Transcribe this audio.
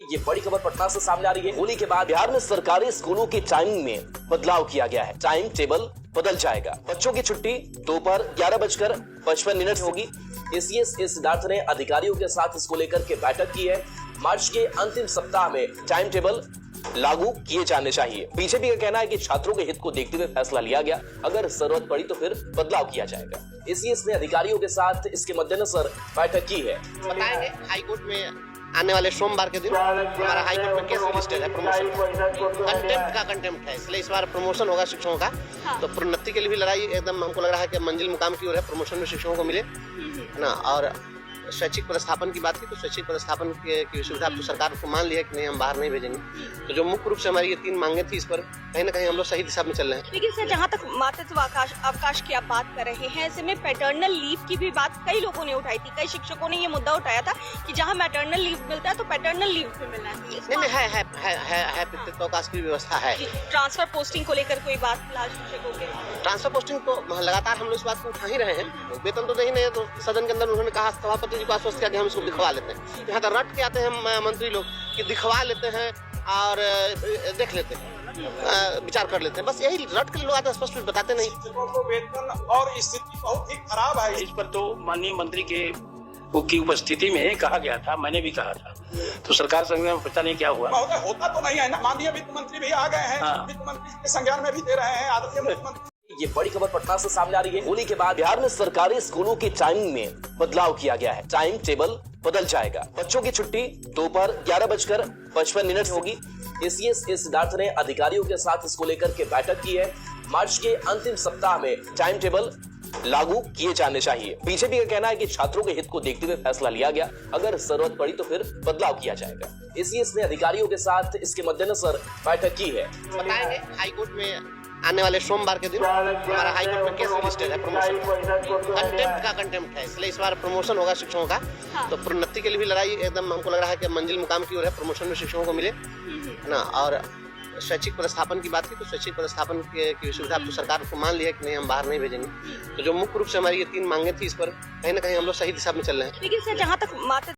ये बड़ी खबर पटना से सामने आ रही है। होली के बाद बिहार में सरकारी स्कूलों की टाइमिंग में बदलाव किया गया है। टाइम टेबल बदल जाएगा। बच्चों की छुट्टी दोपहर 11:55 होगी। एसीएस सिद्धार्थ ने अधिकारियों के साथ इसको लेकर के बैठक की है। मार्च के अंतिम सप्ताह में टाइम टेबल लागू किए जाने चाहिए। बीजेपी का कहना है कि छात्रों के हित को देखते हुए फैसला लिया गया। अगर जरूरत पड़ी तो फिर बदलाव किया जाएगा। एसीएस ने अधिकारियों के साथ इसके मद्देनजर बैठक की है। बताएंगे हाईकोर्ट में आने वाले सोमवार के दिन हमारा हाईकोर्ट में केस रजिस्टर्ड है प्रमोशन कंटेम्प्ट है, इसलिए इस बार प्रमोशन होगा शिक्षकों का। तो प्रोन्नति के लिए भी लड़ाई एकदम हमको लग रहा है कि मंजिल मुकाम की ओर है। प्रमोशन में शिक्षकों को मिले ना। और शैक्षिक प्रतिस्थापन की बात की तो शैक्षिक प्रतिस्थापन की सुविधा तो सरकार को मान लिया कि नहीं, हम बाहर नहीं भेजेंगे। तो जो मुख्य रूप से हमारी ये 3 मांगे थी, इस पर कहीं ना कहीं हम लोग सही दिशा में चल रहे हैं। लेकिन सर, जहाँ तक मातृत्व अवकाश की आप बात कर रहे हैं, ऐसे में पैटर्नल लीव की भी बात कई लोगों ने उठाई थी। कई शिक्षकों ने ये मुद्दा उठाया था कि जहाँ मैटरनल लीव मिलता है तो पैटर्नल लीव भी मिलना चाहिए। नहीं, है पितृत्व अवकाश की व्यवस्था है। ट्रांसफर पोस्टिंग को लेकर कोई बात फिलहाल शिक्षकों के ट्रांसफर पोस्टिंग तो लगातार हम लोग इस बात को उठा ही रहे हैं। वेतन तो नहीं है, तो सदन के अंदर उन्होंने कहा, सभापति जी को आश्वस्त किया कि हम इसको दिखवा लेते हैं। यहाँ तो रट के आते हैं मंत्री लोग कि दिखवा लेते हैं और देख लेते हैं, विचार कर लेते हैं। बस यही रट के लोग आते हैं, स्पष्ट बताते नहीं। वेतन और स्थिति बहुत ही खराब है। इस पर तो माननीय मंत्री की उपस्थिति में कहा गया था, मैंने भी कहा था। तो सरकार संज्ञान में पता नहीं क्या हुआ। होता तो नहीं है ना। माननीय वित्त मंत्री भी आ गए हैं। वित्त मंत्री के संज्ञान में भी दे रहे हैं। आदरणीय मुख्यमंत्री। ये बड़ी खबर पटना से सामने आ रही है। होली के बाद बिहार में सरकारी स्कूलों की टाइमिंग में बदलाव किया गया है। टाइम टेबल बदल जाएगा। बच्चों की छुट्टी दोपहर 11:55 होगी। एसीएस सिद्धार्थ ने अधिकारियों के साथ इसको लेकर के बैठक की है। मार्च के अंतिम सप्ताह में टाइम टेबल लागू किए जाने चाहिए। बीजेपी का कहना है कि छात्रों के हित को देखते हुए फैसला लिया गया। अगर जरूरत पड़ी तो फिर बदलाव किया जाएगा। एसीएस ने अधिकारियों के साथ इसके मद्देनजर बैठक की है। बताएंगे हाईकोर्ट में आने वाले सोमवार के दिन हमारा हाईकोर्ट में केस रजिस्टर्ड है प्रमोशन कंटेम्प्ट है, इसलिए इस बार प्रमोशन होगा शिक्षकों का। तो प्रोन्नति के लिए भी लड़ाई एकदम हमको लग रहा है कि मंजिल मुकाम की ओर है। प्रमोशन में शिक्षकों को मिले ना। और शैक्षिक प्रतिस्थापन की बात की तो शैक्षिक प्रतिस्थापन की सुविधा तो सरकार को मान लिया कि नहीं, हम बाहर नहीं भेजेंगे। तो जो मुख्य रूप से हमारी ये 3 मांगे थी, इस पर कहीं ना कहीं हम लोग सही दिशा में चल रहे हैं। लेकिन सर, जहाँ तक